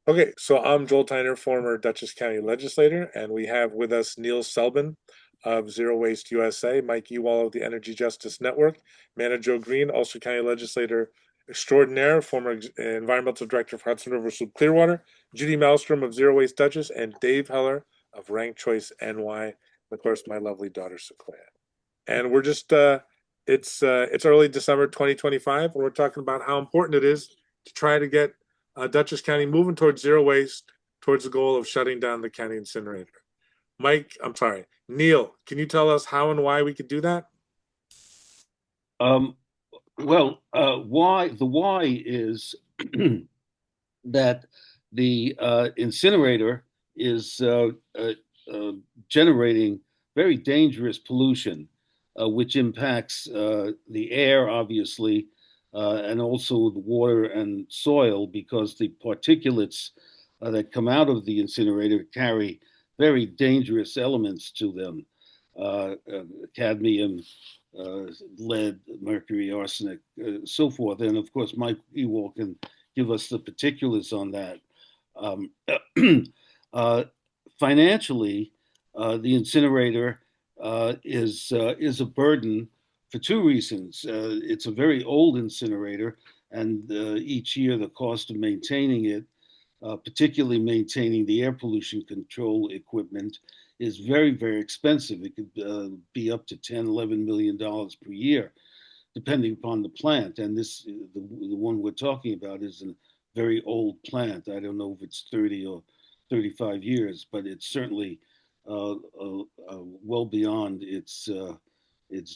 Okay, so I'm Joel Tyner, former Dutchess County Legislator, and we have with us Neil Seldman of Zero Waste USA, Mike Ewall of the Energy Justice Network, Manna Jo Greene, Ulster County Legislator Extraordinaire, former Environmental Director for Hudson River Sloop Clearwater, Judy Malstrom of Zero Waste Dutchess, and Dave Heller of Rank Choice NY, and of course, my lovely daughter Sequoia. And we're just it's early December 2025, and we're talking about how important it is to try to get Dutchess County moving towards zero waste, towards the goal of shutting down the county incinerator. Mike, I'm sorry, Neil, can you tell us how and why we could do that? Um, why the why is that the incinerator is uh, generating very dangerous pollution, which impacts the air, obviously, and also the water and soil, because the particulates that come out of the incinerator carry very dangerous elements to them, cadmium, uh, lead, mercury, arsenic, so forth. And of course, Mike Ewall can give us the particulars on that. Um, uh, Financially, the incinerator is a burden for two reasons. It's a very old incinerator, and each year the cost of maintaining it, particularly maintaining the air pollution control equipment, is very, very expensive. It could be up to 10, $11 million per year, depending upon the plant. And the one we're talking about is a very old plant. I don't know if it's 30 or 35 years, but it's certainly well beyond its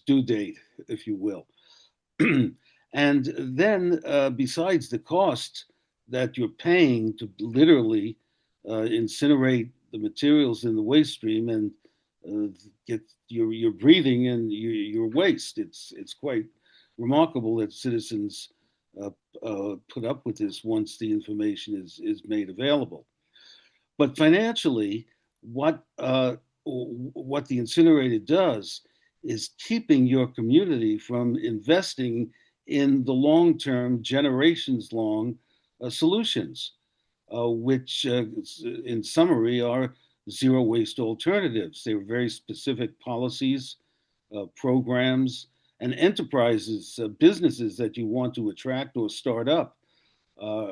due date, if you will. And then, besides the cost that you're paying to literally incinerate the materials in the waste stream and get your breathing and your waste, it's quite remarkable that citizens uh, put up with this once the information is made available. But financially, what the incinerator does is keeping your community from investing in the long term, generations long solutions, which, in summary, are zero waste alternatives. They are very specific policies, programs, and enterprises, businesses that you want to attract or start up. Uh,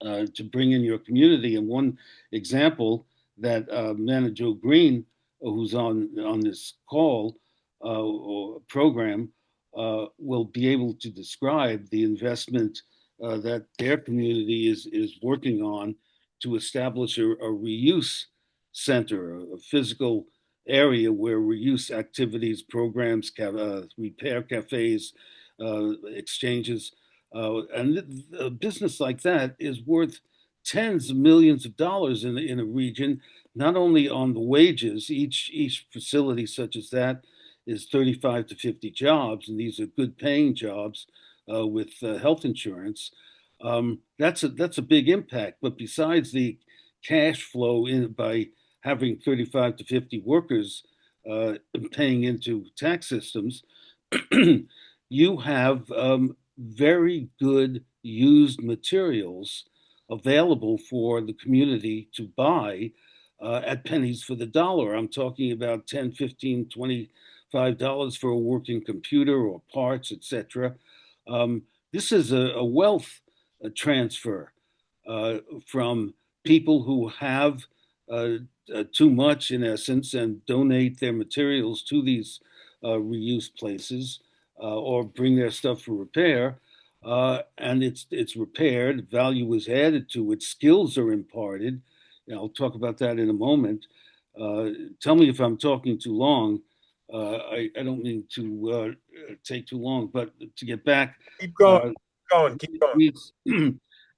uh, to bring in your community. And one example that Manna Jo Greene, who's on this call or program, will be able to describe the investment that their community is working on to establish a reuse center, a physical area where reuse activities, programs, repair cafes, exchanges, and a business like that is worth tens of millions of dollars in a region, not only on the wages. Each facility such as that is 35 to 50 jobs, and these are good paying jobs with health insurance. That's a big impact. But besides the cash flow in by having 35 to 50 workers paying into tax systems, you have very good used materials available for the community to buy at pennies for the dollar. I'm talking about 10, 15, $25 for a working computer or parts, etc. This is a wealth transfer from people who have too much, in essence, and donate their materials to these reuse places or bring their stuff for repair. And it's repaired, value is added to it, skills are imparted. I'll talk about that in a moment. Uh, Tell me if I'm talking too long. I don't mean to take too long, but to get back, Keep going, uh, keep going. these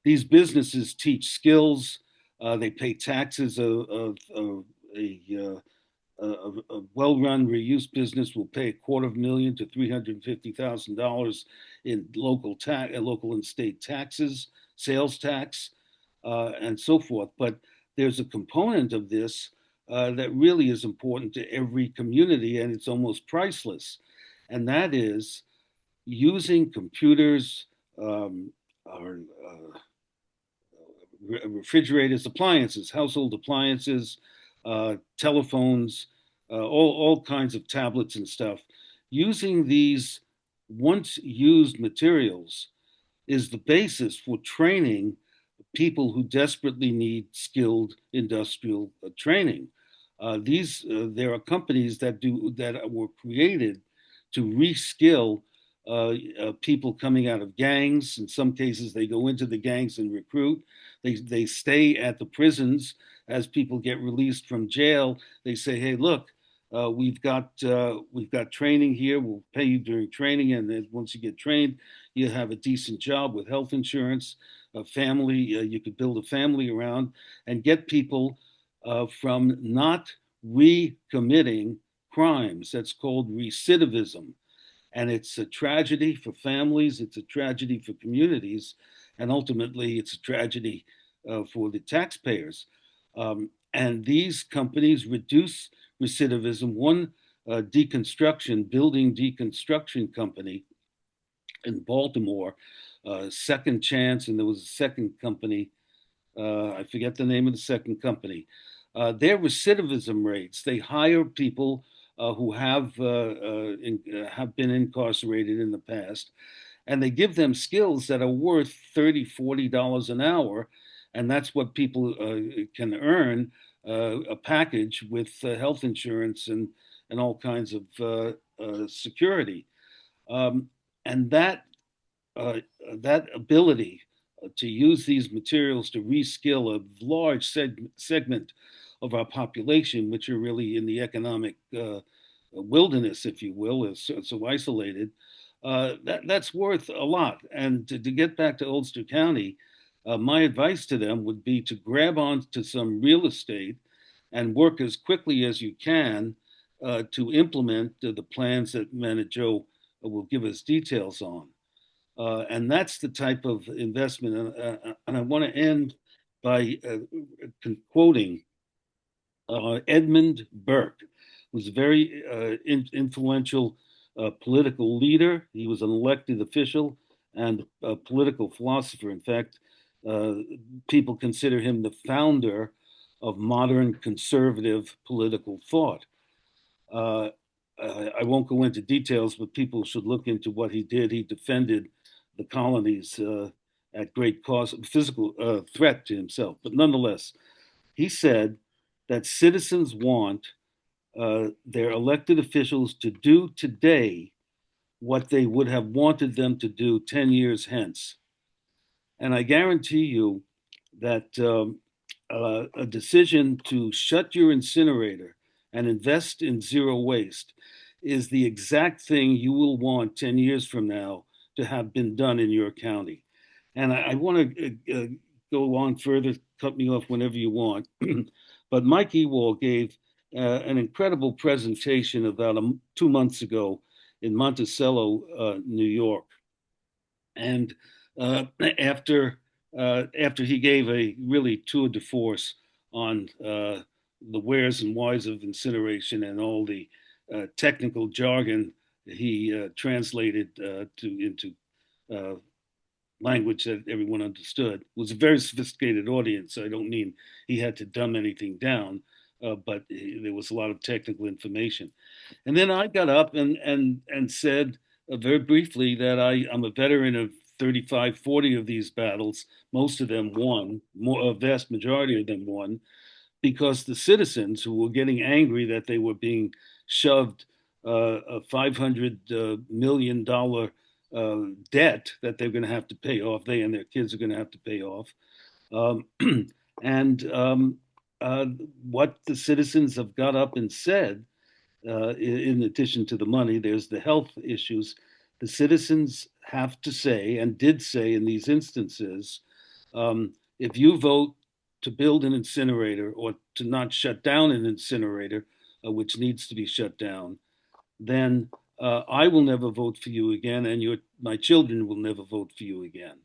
these businesses teach skills. They pay taxes. A well-run reuse business will pay $250,000 to $350,000 in local and state taxes, sales tax, and so forth. But there's a component of this that really is important to every community, and it's almost priceless, and that is using computers, or refrigerators, appliances, household appliances, telephones, all kinds of tablets and stuff. Using these once used materials is the basis for training people who desperately need skilled industrial training. There are companies that were created to reskill people coming out of gangs. In some cases, they go into the gangs and recruit. They stay at the prisons as people get released from jail. They say, "Hey, look, we've got training here. We'll pay you during training, and then once you get trained, you have a decent job with health insurance, a family. You could build a family around and get people from not recommitting crimes. That's called recidivism. And it's a tragedy for families, it's a tragedy for communities, and ultimately it's a tragedy for the taxpayers. And these companies reduce recidivism. One building deconstruction company in Baltimore, Second Chance, and there was a second company, I forget the name of the second company. Their recidivism rates, they hire people who have been incarcerated in the past, and they give them skills that are worth $30, $40 an hour, and that's what people can earn a package with health insurance and all kinds of security. And that ability to use these materials to reskill a large segment of our population, which are really in the economic wilderness, if you will, is so isolated, that's worth a lot. And to get back to Ulster County, my advice to them would be to grab onto some real estate and work as quickly as you can to implement the plans that Manna Jo will give us details on. And that's the type of investment. And I want to end by quoting Edmund Burke, who's a very influential political leader. He was an elected official and a political philosopher. In fact, uh, people consider him the founder of modern conservative political thought. Uh, I won't go into details, but people should look into what he did. He defended the colonies at great cost, physical threat to himself. But nonetheless, he said that citizens want their elected officials to do today what they would have wanted them to do 10 years hence. And I guarantee you that a decision to shut your incinerator and invest in zero waste is the exact thing you will want 10 years from now to have been done in your county. And I want to go on further, cut me off whenever you want. But Mike Ewall gave an incredible presentation about 2 months ago in Monticello, New York. And uh, after after he gave a really tour de force on the wheres and whys of incineration and all the technical jargon he translated into uh, language that everyone understood. It was a very sophisticated audience. I don't mean he had to dumb anything down, but there was a lot of technical information. And then I got up and said very briefly that I'm a veteran of 35, 40 of these battles. Most of them won, a vast majority of them won, because the citizens who were getting angry that they were being shoved a $500 million debt that they're going to have to pay off, they and their kids are going to have to pay off. Um, and uh, what the citizens have got up and said in addition to the money, there's the health issues. The citizens have to say, and did say in these instances, if you vote to build an incinerator or to not shut down an incinerator, which needs to be shut down, then I will never vote for you again, and my children will never vote for you again.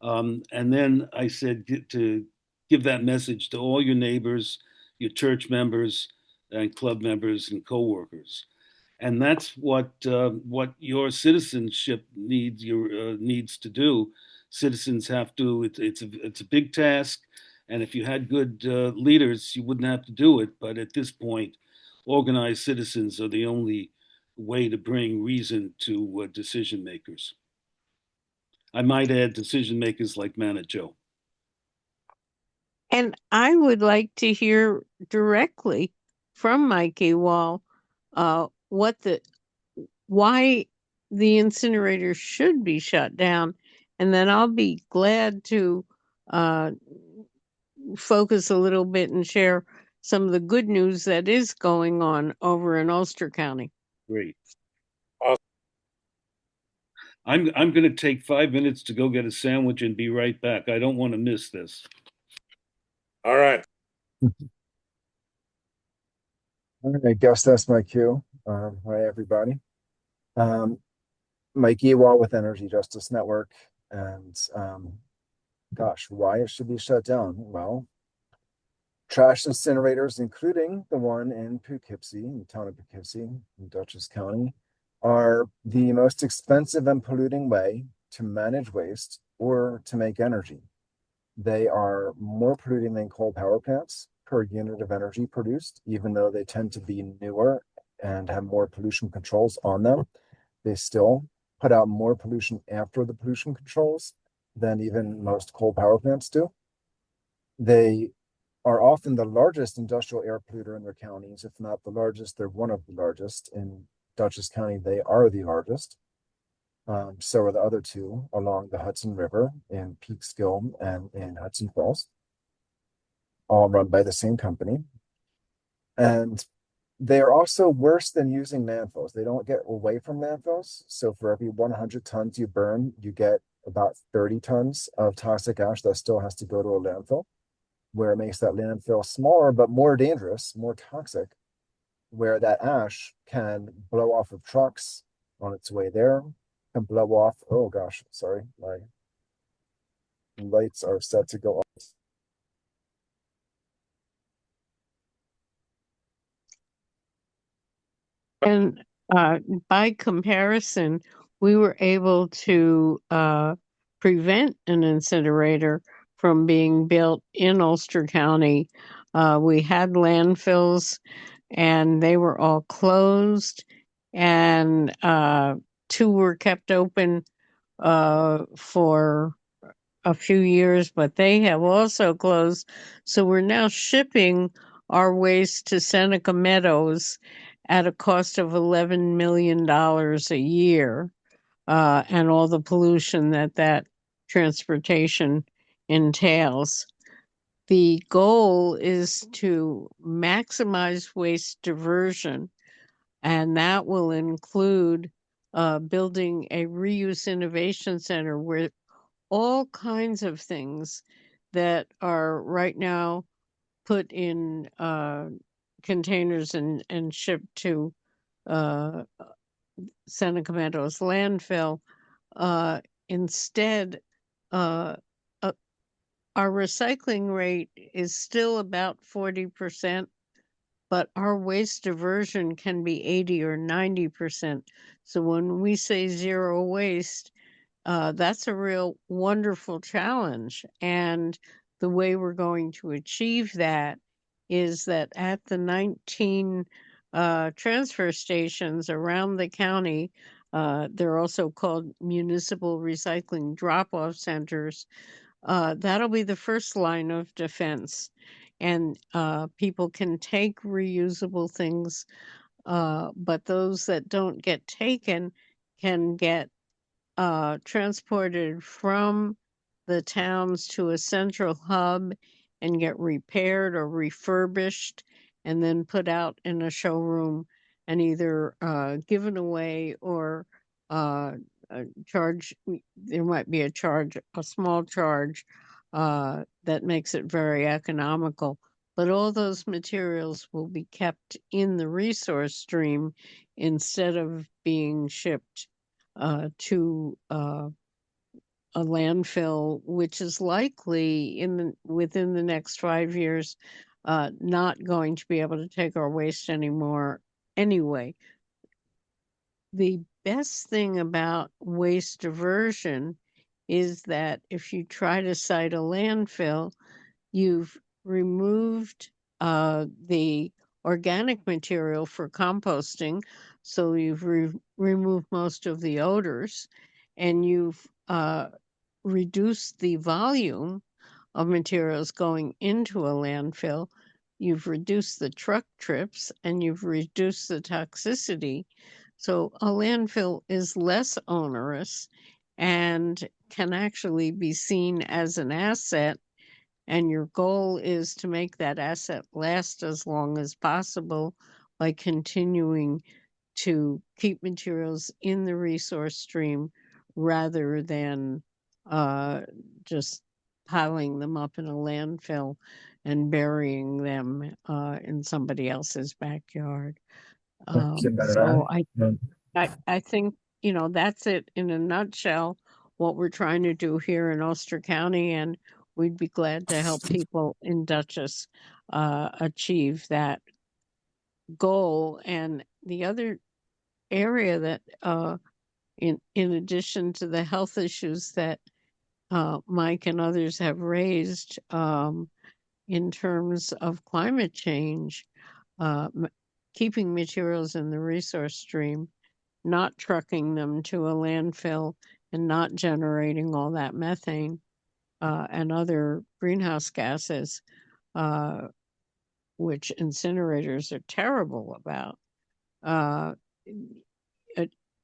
And then I said to give that message to all your neighbors, your church members, and club members and coworkers. and that's what your citizenship needs to do. Citizens have to. It's a big task, and if you had good leaders, you wouldn't have to do it. But at this point, organized citizens are the only way to bring reason to decision makers. I might add decision makers like Manna Jo. And I would like to hear directly from Mike Ewall why the incinerator should be shut down, and then I'll be glad to focus a little bit and share some of the good news that is going on over in Ulster County. Great. Awesome. I'm going to take 5 minutes to go get a sandwich and be right back. I don't want to miss this. All right. I guess that's my cue. Hi, everybody. Mike Ewall with Energy Justice Network. And gosh, why it should be shut down? Well, trash incinerators, including the one in Poughkeepsie, in the town of Poughkeepsie, in Dutchess County, are the most expensive and polluting way to manage waste or to make energy. They are more polluting than coal power plants per unit of energy produced, even though they tend to be newer and have more pollution controls on them. They still put out more pollution after the pollution controls than even most coal power plants do. They are often the largest industrial air polluter in their counties. If not the largest, they're one of the largest. In Dutchess County, they are the largest. So are the other two along the Hudson River in Peekskill and in Hudson Falls, all run by the same company. And they are also worse than using landfills. They don't get away from landfills. So for every 100 tons you burn, you get about 30 tons of toxic ash that still has to go to a landfill, where it makes that landfill smaller, but more dangerous, more toxic, where that ash can blow off of trucks on its way there, can blow off. Oh gosh, sorry, my lights are set to go off. And by comparison, we were able to prevent an incinerator from being built in Ulster County. We had landfills and they were all closed, and two were kept open for a few years, but they have also closed. So we're now shipping our waste to Seneca Meadows at a cost of $11 million a year, and all the pollution that transportation entails. The goal is to maximize waste diversion, and that will include building a reuse innovation center where all kinds of things that are right now put in containers and shipped to Seneca Meadows landfill. Instead, uh, our recycling rate is still about 40%, but our waste diversion can be 80 or 90%. So when we say zero waste, that's a real wonderful challenge. And the way we're going to achieve that is that at the 19 transfer stations around the county, they're also called municipal recycling drop-off centers. That'll be the first line of defense. And people can take reusable things, but those that don't get taken can get transported from the towns to a central hub and get repaired or refurbished and then put out in a showroom and either given away or charge. There might be a charge, a small charge that makes it very economical. But all those materials will be kept in the resource stream instead of being shipped to a landfill, which is likely within the next 5 years not going to be able to take our waste anymore anyway. the best thing about waste diversion is that if you try to site a landfill, you've removed the organic material for composting, so you've removed most of the odors, and you've reduced the volume of materials going into a landfill. You've reduced the truck trips and you've reduced the toxicity. So a landfill is less onerous and can actually be seen as an asset. And your goal is to make that asset last as long as possible by continuing to keep materials in the resource stream rather than just piling them up in a landfill and burying them in somebody else's backyard. So I think, that's it in a nutshell, what we're trying to do here in Ulster County, and we'd be glad to help people in Dutchess achieve that goal. And the other area that in addition to the health issues that Mike and others have raised in terms of climate change, keeping materials in the resource stream, not trucking them to a landfill, and not generating all that methane and other greenhouse gases, which incinerators are terrible about.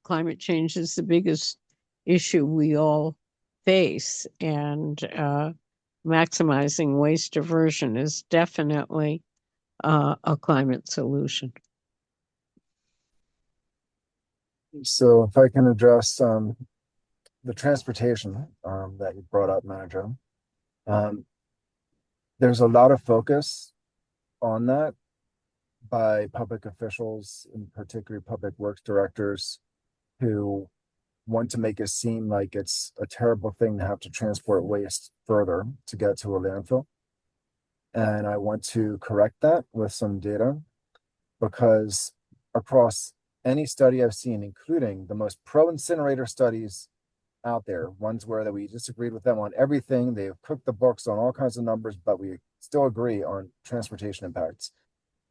Climate change is the biggest issue we all face, and maximizing waste diversion is definitely a climate solution. So if I can address the transportation that you brought up, Manna Jo. There's a lot of focus on that by public officials, in particular public works directors, who want to make it seem like it's a terrible thing to have to transport waste further to get to a landfill. And I want to correct that with some data, because across any study I've seen, including the most pro-incinerator studies out there, ones where that we disagreed with them on everything, they've cooked the books on all kinds of numbers, but we still agree on transportation impacts.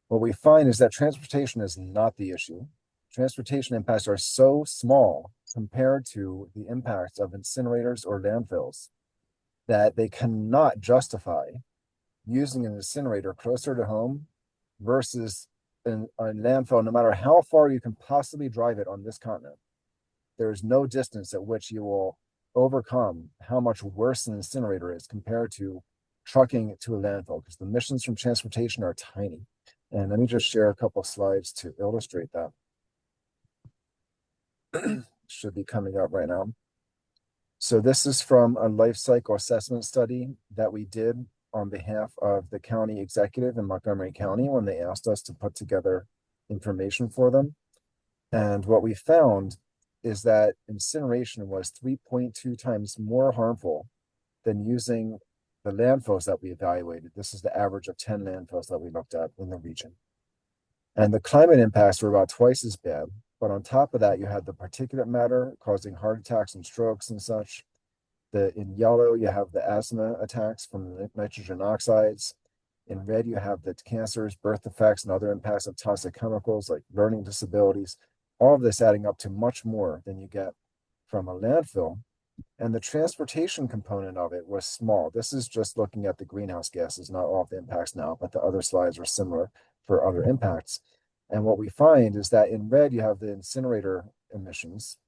What we find is that transportation is not the issue. Transportation impacts are so small compared to the impacts of incinerators or landfills that they cannot justify using an incinerator closer to home versus a landfill, no matter how far you can possibly drive it on this continent. There's no distance at which you will overcome how much worse an incinerator is compared to trucking it to a landfill, because the emissions from transportation are tiny. And let me just share a couple of slides to illustrate that. Should be coming up right now. So this is from a life cycle assessment study that we did on behalf of the county executive in Montgomery County when they asked us to put together information for them. And what we found is that incineration was 3.2 times more harmful than using the landfills that we evaluated. This is the average of 10 landfills that we looked at in the region. And the climate impacts were about twice as bad. But on top of that, you had the particulate matter causing heart attacks and strokes and such. In yellow, you have the asthma attacks from the nitrogen oxides. In red, you have the cancers, birth defects, and other impacts of toxic chemicals like learning disabilities. All of this adding up to much more than you get from a landfill. And the transportation component of it was small. This is just looking at the greenhouse gases, not all of the impacts now, but the other slides are similar for other impacts. And what we find is that in red, you have the incinerator emissions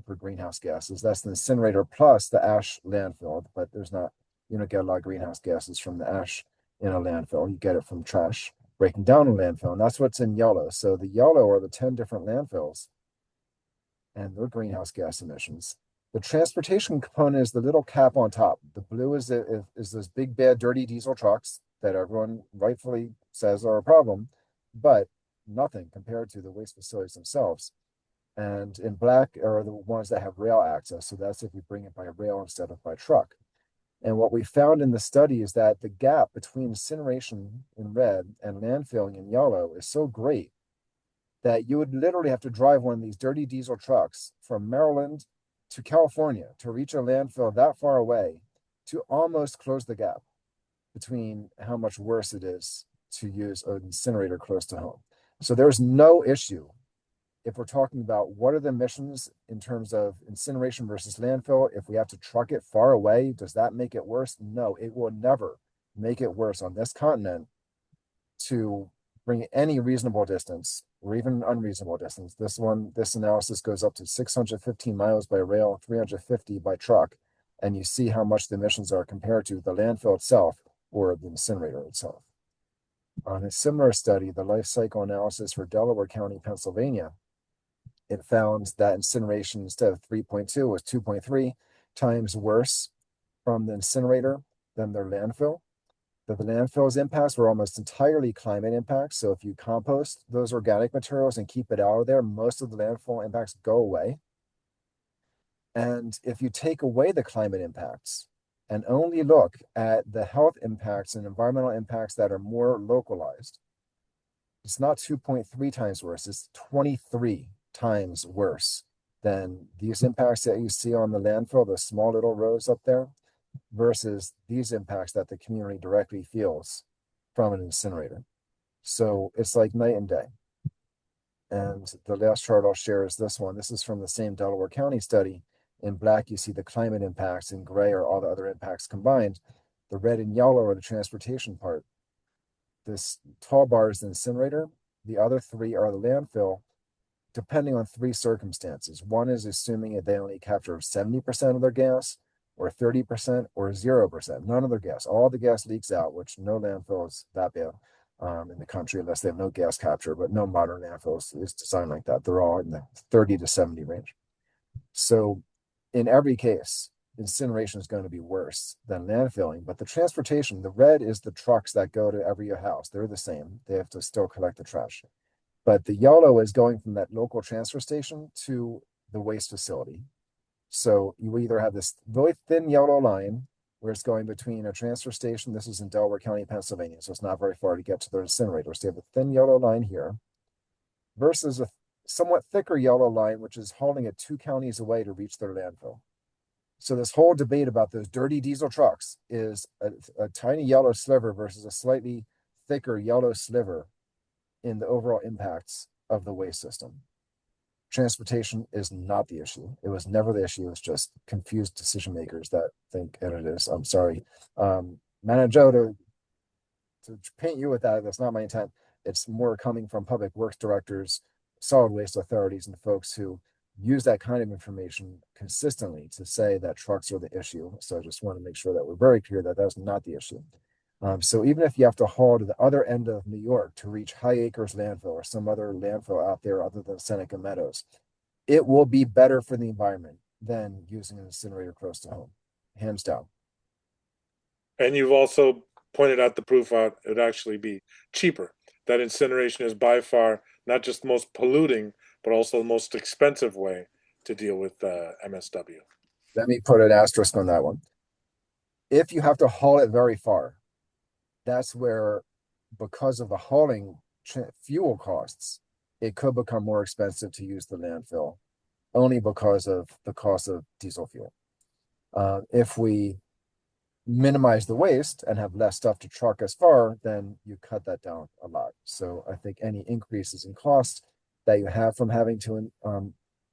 for greenhouse gases. That's the incinerator plus the ash landfill, but you don't get a lot of greenhouse gases from the ash in a landfill. You get it from trash breaking down a landfill, and that's what's in yellow. So the yellow are the 10 different landfills and their greenhouse gas emissions. The transportation component is the little cap on top. The blue is those big, bad, dirty diesel trucks that everyone rightfully says are a problem, but nothing compared to the waste facilities themselves. And in black are the ones that have rail access. So that's if you bring it by rail instead of by truck. And what we found in the study is that the gap between incineration in red and landfilling in yellow is so great that you would literally have to drive one of these dirty diesel trucks from Maryland to California to reach a landfill that far away to almost close the gap between how much worse it is to use an incinerator close to home. So there's no issue if we're talking about what are the emissions in terms of incineration versus landfill. If we have to truck it far away, does that make it worse? No, it will never make it worse on this continent to bring any reasonable distance or even unreasonable distance. This analysis goes up to 615 miles by rail, 350 by truck, and you see how much the emissions are compared to the landfill itself or the incinerator itself. On a similar study, the life cycle analysis for Delaware County, Pennsylvania, it found that incineration instead of 3.2 was 2.3 times worse from the incinerator than their landfill. That the landfill's impacts were almost entirely climate impacts. So if you compost those organic materials and keep it out of there, most of the landfill impacts go away. And if you take away the climate impacts and only look at the health impacts and environmental impacts that are more localized, it's not 2.3 times worse, it's 23 times worse than these impacts that you see on the landfill, the small little rows up there, versus these impacts that the community directly feels from an incinerator. So it's like night and day. And the last chart I'll share is this one. This is from the same Delaware County study. In black, you see the climate impacts. In gray are all the other impacts combined. The red and yellow are the transportation part. This tall bar is the incinerator. The other three are the landfill, depending on three circumstances. One is assuming that they only capture 70% of their gas, or 30%, or 0%. None of their gas. All the gas leaks out, which no landfill is that bad in the country unless they have no gas capture, but no modern landfill is designed like that. They're all in the 30 to 70 range. So in every case, incineration is going to be worse than landfilling, but the transportation, the red is the trucks that go to every house. They're the same. They have to still collect the trash. But the yellow is going from that local transfer station to the waste facility. So you either have this really thin yellow line where it's going between a transfer station. This is in Delaware County, Pennsylvania, so it's not very far to get to the incinerator. So you have a thin yellow line here versus a somewhat thicker yellow line, which is hauling it 2 counties away to reach their landfill. So this whole debate about those dirty diesel trucks is a tiny yellow sliver versus a slightly thicker yellow sliver in the overall impacts of the waste system. Transportation is not the issue. It was never the issue. It's just confused decision makers that think, and it is. I'm sorry. Manna Jo, to paint you with that, that's not my intent. It's more coming from public works directors, solid waste authorities, and folks who use that kind of information consistently to say that trucks are the issue. So I just want to make sure that we're very clear that that's not the issue. So even if you have to haul to the other end of New York to reach High Acres landfill or some other landfill out there other than Seneca Meadows, it will be better for the environment than using an incinerator close to home, hands down. And you've also pointed out the proof out it would actually be cheaper. That incineration is by far not just the most polluting, but also the most expensive way to deal with MSW. Let me put an asterisk on that one. If you have to haul it very far, that's where, because of the hauling fuel costs, it could become more expensive to use the landfill, only because of the cost of diesel fuel. If we minimize the waste and have less stuff to truck as far, then you cut that down a lot. So I think any increases in cost that you have from having to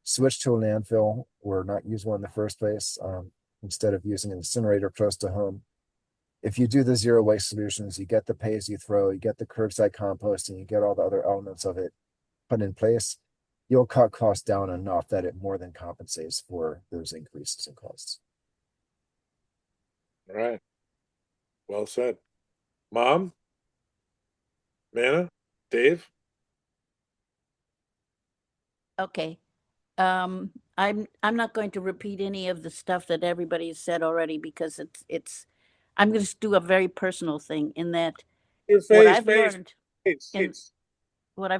switch to a landfill or not use one in the first place, instead of using an incinerator close to home, if you do the zero waste solutions, you get the pay as you throw, you get the curbside composting, you get all the other elements of it put in place, you'll cut costs down enough that it more than compensates for those increases in costs. All right. Well said. Mom? Manna? Dave? Okay. I'm not going to repeat any of the stuff that everybody has said already because I'm going to do a very personal thing in that what I've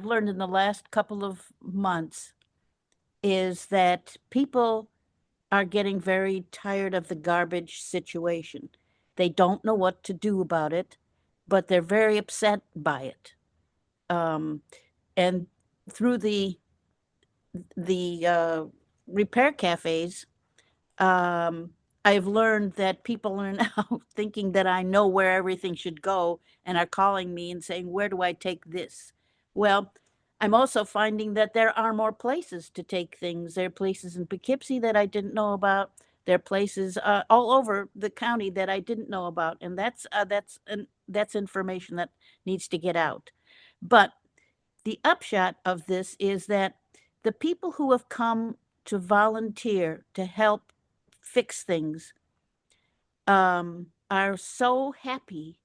learned in the last couple of months is that people are getting very tired of the garbage situation. They don't know what to do about it, but they're very upset by it. And through the repair cafes, I've learned that people are now thinking that I know where everything should go and are calling me and saying, where do I take this? Well, I'm also finding that there are more places to take things. There are places in Poughkeepsie that I didn't know about. There are places all over the county that I didn't know about, and that's information that needs to get out. But the upshot of this is that the people who have come to volunteer to help fix things are so happy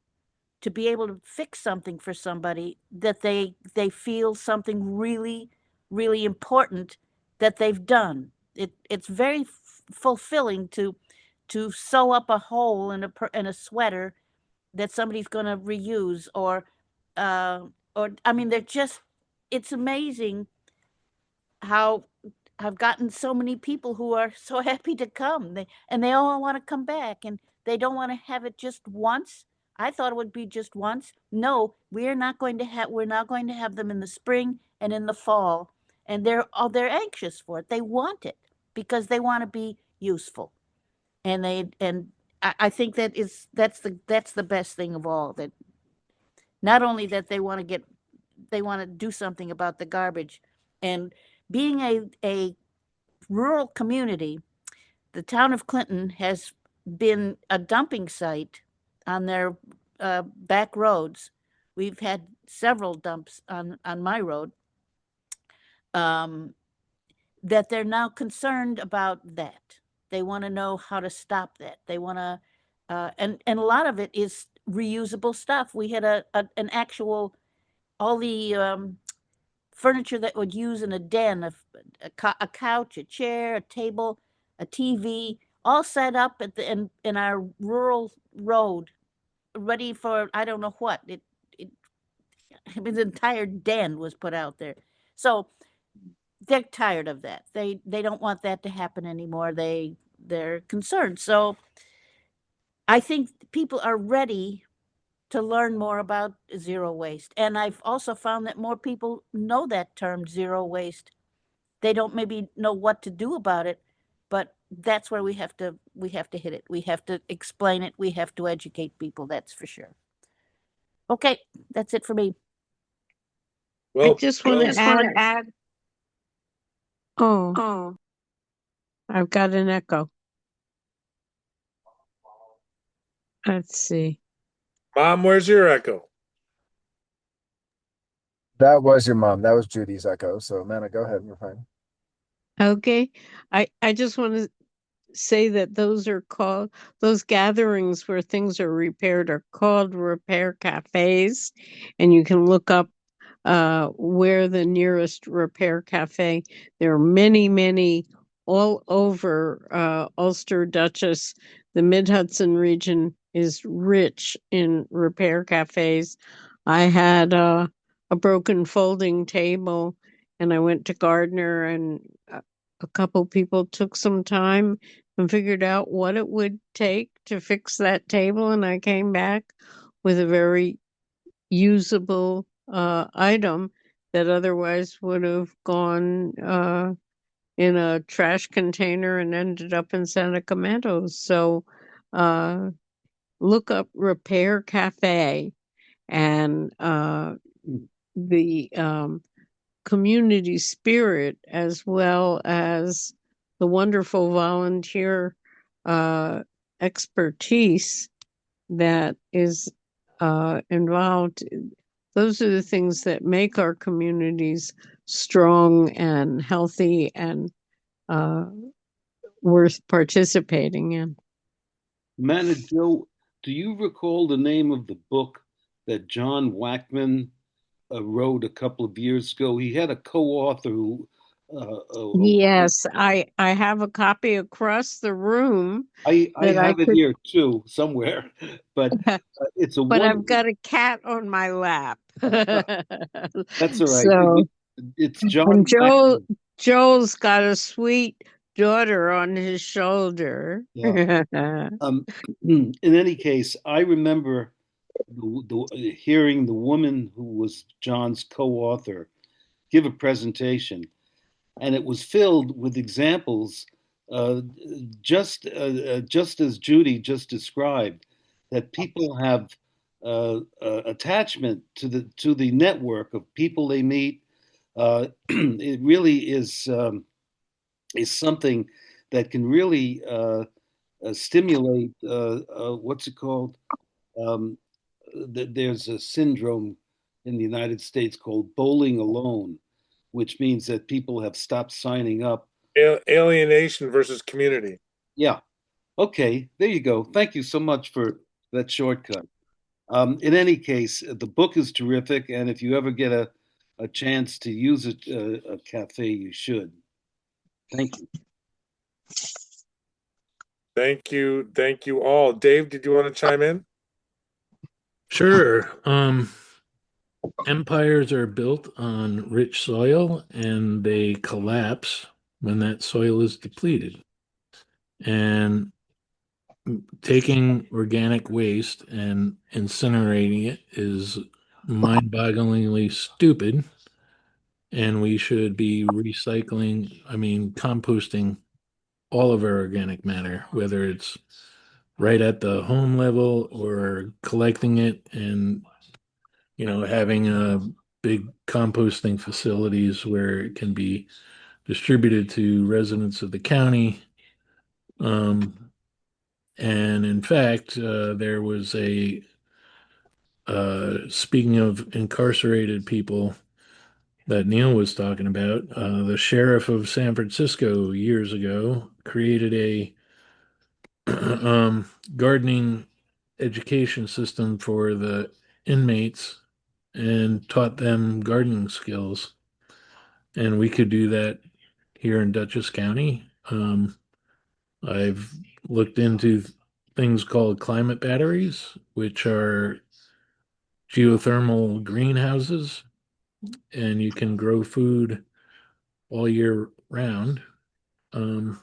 to be able to fix something for somebody that they feel something really important that they've done. It's very fulfilling to sew up a hole in a sweater that somebody's going to reuse, or I mean, they're just, it's amazing how I've gotten so many people who are so happy to come. They all want to come back, and they don't want to have it just once. I thought it would be just once. No, we're not going to have them in the spring and in the fall. And they're anxious for it. They want it because they want to be useful. And I think that's the best thing of all, that not only that they want to do something about the garbage. And being a rural community, the town of Clinton has been a dumping site on their back roads. We've had several dumps on my road, that they're now concerned about that. They want to know how to stop that. They want to, and a lot of it is reusable stuff. We had an actual, all the furniture that would use in a den, a couch, a chair, a table, a TV, all set up in our rural road, ready for I don't know what. His entire den was put out there. So they're tired of that. They don't want that to happen anymore. They're concerned. So I think people are ready to learn more about zero waste. And I've also found that more people know that term, zero waste. They don't maybe know what to do about it, but that's where we have to hit it. We have to explain it. We have to educate people, that's for sure. Okay, that's it for me. I Well, just want to add. Oh, I've got an echo. Let's see. Mom, where's your echo? That was your mom. That was Judy's echo. So, Manna, go ahead. You're fine. Okay. I just want to say that those gatherings where things are repaired are called repair cafes, and you can look up where the nearest repair cafe. There are many all over Ulster, Dutchess. The Mid-Hudson region is rich in repair cafes. I had a broken folding table, and I went to Gardner, and a couple people took some time and figured out what it would take to fix that table, and I came back with a very usable item that otherwise would have gone in a trash container and ended up in Seneca Meadows. So look up Repair Cafe, and the community spirit, as well as the wonderful volunteer expertise that is involved. Those are the things that make our communities strong and healthy and worth participating in. Manna Jo, do you recall the name of the book that John Wackman wrote a couple of years ago? He had a co-author who. Yes, I have a copy across the room. I have it here too somewhere, but it's a but one. I've got a cat on my lap. That's all right. So it's John. Joel's got a sweet daughter on his shoulder. Yeah. In any case, I remember hearing the woman who was John's co-author give a presentation, and it was filled with examples, just as Judy just described, that people have attachment to the network of people they meet. It really is something that can really stimulate what's it called? There's a syndrome in the United States called bowling alone, which means that people have stopped signing up. Alienation versus community. Yeah. Okay, there you go. Thank you so much for that shortcut. In any case, the book is terrific, and if you ever get a chance to use a cafe, you should. Thank you. Thank you. Thank you all. Dave, did you want to chime in? Sure. Empires are built on rich soil and they collapse when that soil is depleted. And taking organic waste and incinerating it is mind-bogglingly stupid. And we should be composting all of our organic matter, whether it's right at the home level or collecting it and having big composting facilities where it can be distributed to residents of the county. And in fact, there was speaking of incarcerated people that Neil was talking about, the sheriff of San Francisco years ago created a gardening education system for the inmates and taught them gardening skills. And we could do that here in Dutchess County. I've looked into things called climate batteries, which are geothermal greenhouses, and you can grow food all year round. I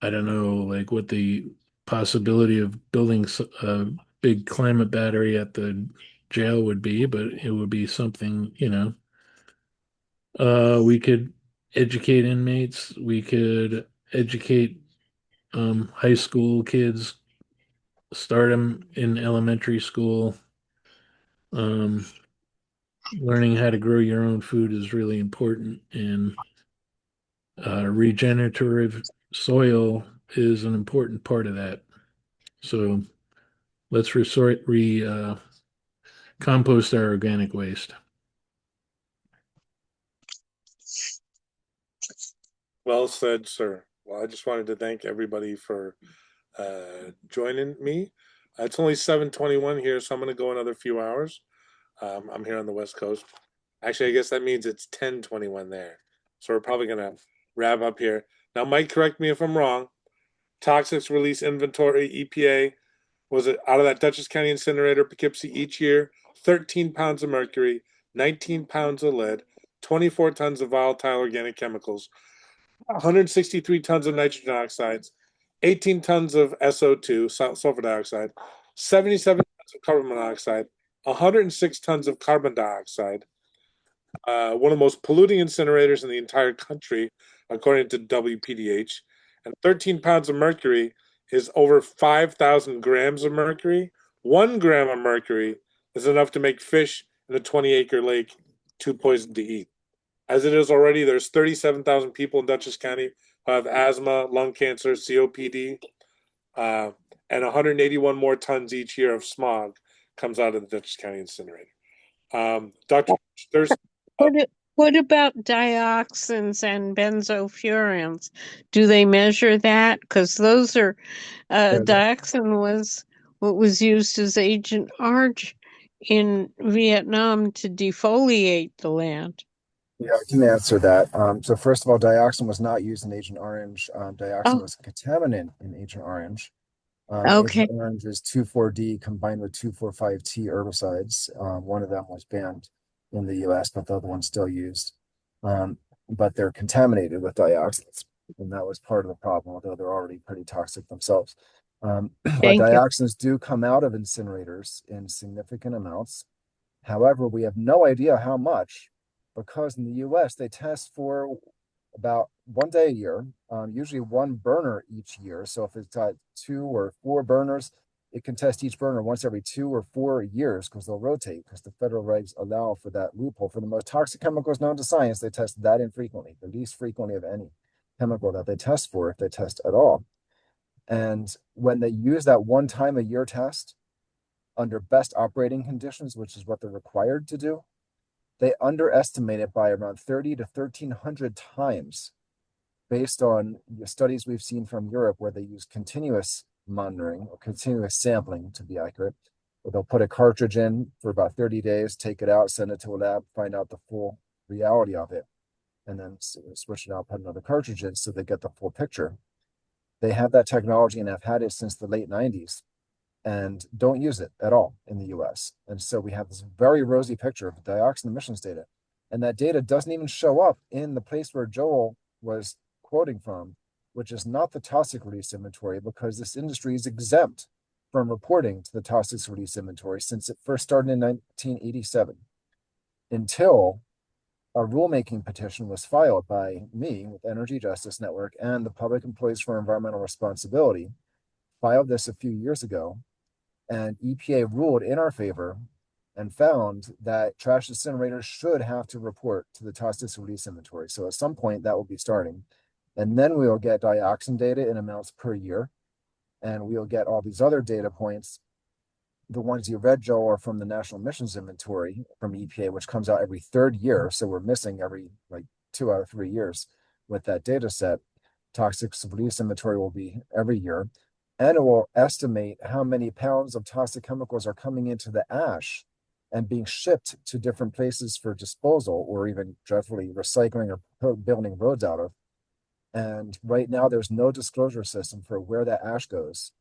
don't know, like what the possibility of building a big climate battery at the jail would be, but it would be something, we could educate inmates. We could educate high school kids, start them in elementary school. Learning how to grow your own food is really important, and regenerative soil is an important part of that. So let's compost our organic waste. Well said, sir. Well, I just wanted to thank everybody for joining me. It's only 7:21 here, so I'm going to go another few hours. I'm here on the West Coast. Actually, I guess that means it's 10:21 there. So we're probably going to wrap up here. Now, Mike, correct me if I'm wrong. Toxics release inventory, EPA, was it out of that Dutchess County incinerator, Poughkeepsie, each year, 13 pounds of mercury, 19 pounds of lead, 24 tons of volatile organic chemicals, 163 tons of nitrogen oxides, 18 tons of SO2, sulfur dioxide, 77 tons of carbon monoxide, 106 tons of carbon dioxide, one of the most polluting incinerators in the entire country, according to WPDH, and 13 pounds of mercury is over 5,000 grams of mercury. 1 gram of mercury is enough to make fish in a 20-acre lake too poisoned to eat. As it is already, there's 37,000 people in Dutchess County who have asthma, lung cancer, COPD, and 181 more tons each year of smog comes out of the Dutchess County incinerator. Dr. Thurs. What about dioxins and benzofurans? Do they measure that? Because those are dioxin was what was used as Agent Orange in Vietnam to defoliate the land. Yeah, I can answer that. So first of all, dioxin was not used in Agent Orange. Dioxin was a contaminant in Agent Orange. Okay. Agent Orange is 2,4-D combined with 2,4,5-T herbicides. One of them was banned in the US, but the other one's still used. But they're contaminated with dioxins, and that was part of the problem, although they're already pretty toxic themselves. But dioxins do come out of incinerators in significant amounts. However, we have no idea how much, because in the US, they test for about 1 day a year, usually one burner each year. So if it's got 2 or 4 burners, it can test each burner once every 2 or 4 years because they'll rotate, because the federal regs allow for that loophole. For the most toxic chemicals known to science, they test that infrequently, the least frequently of any chemical that they test for, if they test at all. And when they use that 1 time a year test under best operating conditions, which is what they're required to do, they underestimate it by around 30 to 1,300 times based on the studies we've seen from Europe, where they use continuous monitoring or continuous sampling, to be accurate, where they'll put a cartridge in for about 30 days, take it out, send it to a lab, find out the full reality of it, and then switch it out, put another cartridge in so they get the full picture. They have that technology and have had it since the late 90s and don't use it at all in the US. And so we have this very rosy picture of dioxin emissions data. And that data doesn't even show up in the place where Joel was quoting from, which is not the toxic release inventory, because this industry is exempt from reporting to the toxic release inventory since it first started in 1987, until a rulemaking petition was filed by me with Energy Justice Network and the Public Employees for Environmental Responsibility, filed this a few years ago, and EPA ruled in our favor and found that trash incinerators should have to report to the toxic release inventory. So at some point that will be starting. And then we will get dioxin data in amounts per year. And we'll get all these other data points. The ones you read, Joe, are from the National Emissions Inventory from EPA, which comes out every 3rd year. So we're missing every 2 out of 3 years with that data set. Toxic release inventory will be every year. And it will estimate how many pounds of toxic chemicals are coming into the ash and being shipped to different places for disposal, or even dreadfully recycling or building roads out of. And right now, there's no disclosure system for where that ash goes.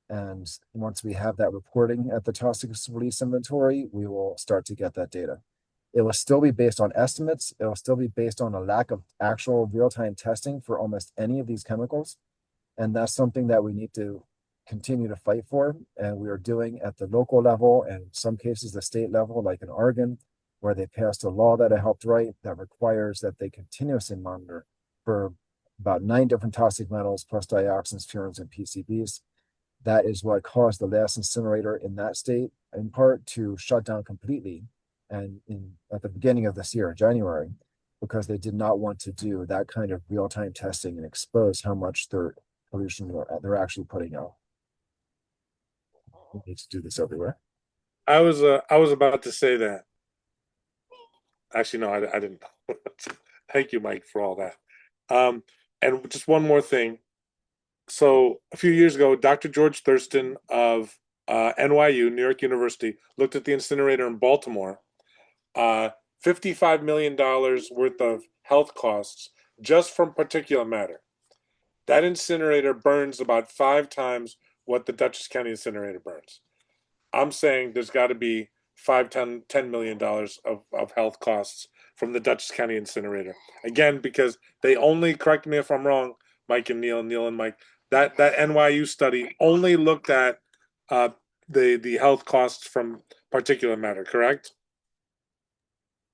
And once we have that reporting at the toxic release inventory, we will start to get that data. It will still be based on estimates. It will still be based on a lack of actual real-time testing for almost any of these chemicals. And that's something that we need to continue to fight for. And we are doing at the local level, and in some cases, the state level, like in Oregon, where they passed a law that I helped write that requires that they continuously monitor for about 9 different toxic metals, plus dioxins, furans, and PCBs. That is what caused the last incinerator in that state, in part, to shut down completely. And at the beginning of this year, January, because they did not want to do that kind of real-time testing and expose how much their pollution they're actually putting out. We need to do this everywhere. I was about to say that. Actually, no, I didn't. Thank you, Mike, for all that. And just one more thing. So a few years ago, Dr. George Thurston of NYU, New York University, looked at the incinerator in Baltimore. $55 million worth of health costs just from particulate matter. That incinerator burns about 5 times what the Dutchess County incinerator burns. I'm saying there's got to be $10 million of health costs from the Dutchess County incinerator. Again, because they only, correct me if I'm wrong, Mike and Neil and Mike, that NYU study only looked at the health costs from particulate matter, correct?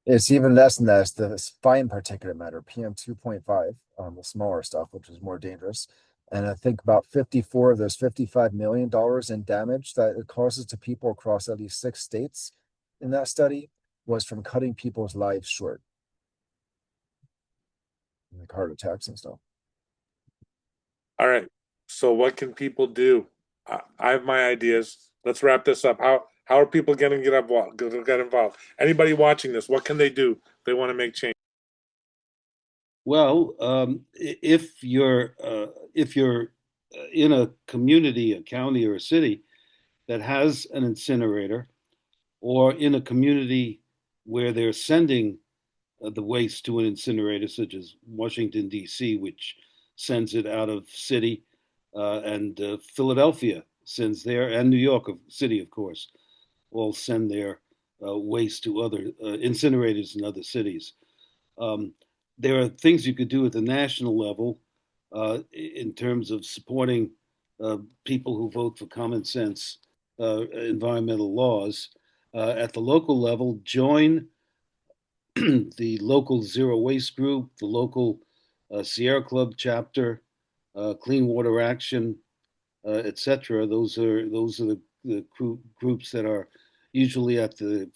It's even less than that. It's the fine particulate matter, PM 2.5, the smaller stuff, which is more dangerous. And I think about 54 of those $55 million in damage that it causes to people across at least 6 states in that study was from cutting people's lives short, like heart attacks and stuff. All right. So what can people do? I have my ideas. Let's wrap this up. How are people going to get involved? Anybody watching this, what can they do if they want to make change? Well, if you're in a community, a county, or a city that has an incinerator, or in a community where they're sending the waste to an incinerator, such as Washington, D.C., which sends it out of city, and Philadelphia sends there, and New York City, of course, all send their waste to other incinerators in other cities. There are things you could do at the national level in terms of supporting people who vote for common sense environmental laws. At the local level, join the local Zero Waste Group, the local Sierra Club chapter, Clean Water Action, etc. Those are the groups that are usually at the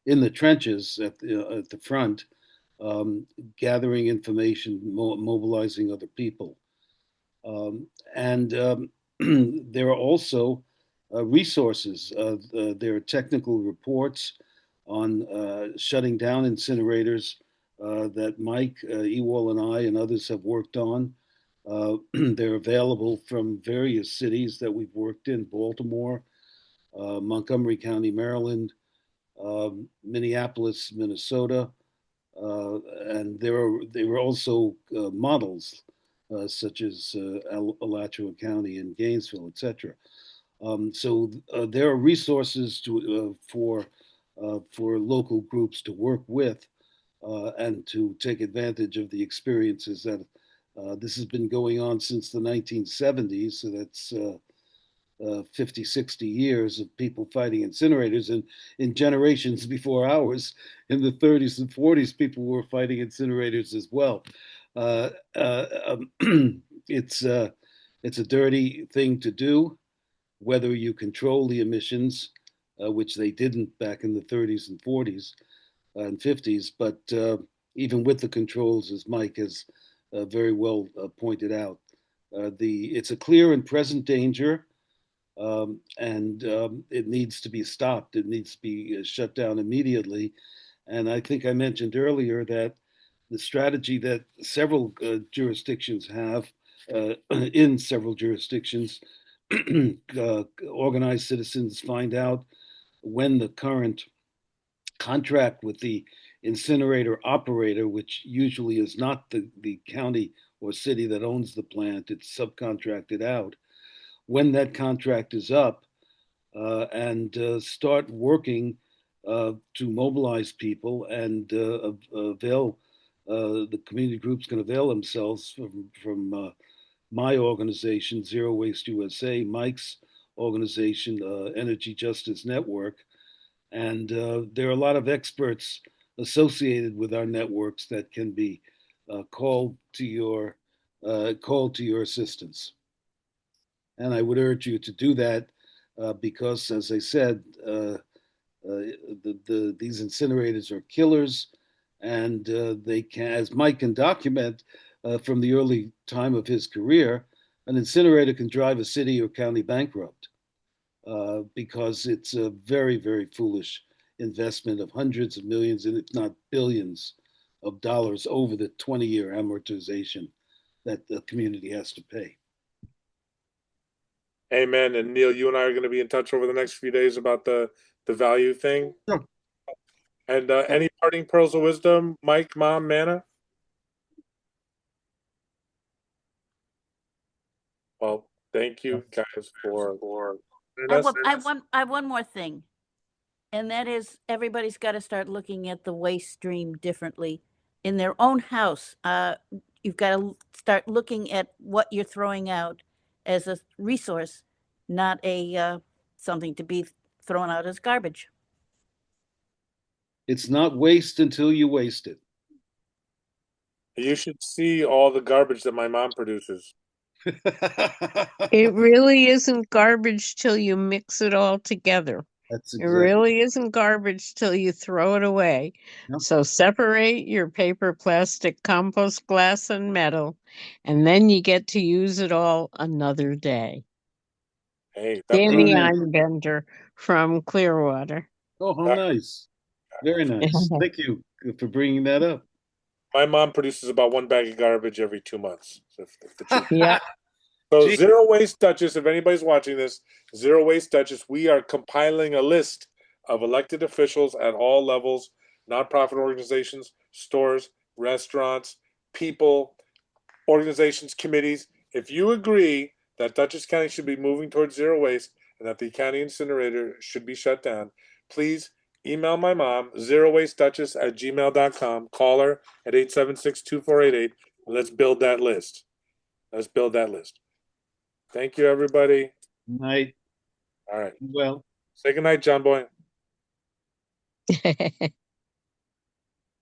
in the trenches at the front, gathering information, mobilizing other people, and there are also resources. There are technical reports on shutting down incinerators that Mike, Ewall, and I and others have worked on. They're available from various cities that we've worked in: Baltimore, Montgomery County, Maryland, Minneapolis, Minnesota, and there were also models such as Alachua County and Gainesville, etc. So there are resources for local groups to work with and to take advantage of the experiences that this has been going on since the 1970s. So that's 50, 60 years of people fighting incinerators. And in generations before ours, in the 30s and 40s, people were fighting incinerators as well. It's a dirty thing to do, whether you control the emissions, which they didn't back in the 30s and 40s and 50s. But even with the controls, as Mike has very well pointed out, it's a clear and present danger, and it needs to be stopped. It needs to be shut down immediately. And I think I mentioned earlier that the strategy that several jurisdictions have in several jurisdictions, organized citizens find out when the current contract with the incinerator operator, which usually is not the county or city that owns the plant, it's subcontracted out, when that contract is up, and start working to mobilize people and avail, the community groups can avail themselves from my organization, Zero Waste USA, Mike's organization, Energy Justice Network. And there are a lot of experts associated with our networks that can be called to your assistance. And I would urge you to do that because, as I said, these incinerators are killers, and they can, as Mike can document from the early time of his career, an incinerator can drive a city or county bankrupt because it's a very, very foolish investment of hundreds of millions, and if not billions of dollars over the 20-year amortization that the community has to pay. Amen. And Neil, you and I are going to be in touch over the next few days about the value thing. Sure. And any parting pearls of wisdom, Mike, Mom, Manna? Well, thank you guys for I have one more thing, and that is everybody's got to start looking at the waste stream differently in their own house. You've got to start looking at what you're throwing out as a resource, not a something to be thrown out as garbage. It's not waste until you waste it. You should see all the garbage that my mom produces. It really isn't garbage till you mix it all together. That's It exactly. really isn't garbage till you throw it away. Yep. So separate your paper, plastic, compost, glass, and metal, and then you get to use it all another day. Hey, Danny Amen. Einbender from Clearwater. Oh, how nice. Very nice. Thank you for bringing that up. my mom produces about one bag of garbage every 2 months. If the truth. Yeah. So Gee. Zero Waste Dutchess, if anybody's watching this, Zero Waste Dutchess, we are compiling a list of elected officials at all levels, nonprofit organizations, stores, restaurants, people, organizations, committees. If you agree that Dutchess County should be moving towards zero waste and that the county incinerator should be shut down, please email my mom, zerowastedutchess@gmail.com. Call her at 876-2488. Let's build that list. Let's build that list. Thank you, everybody. Night. All right. Well. Say goodnight, John Boy.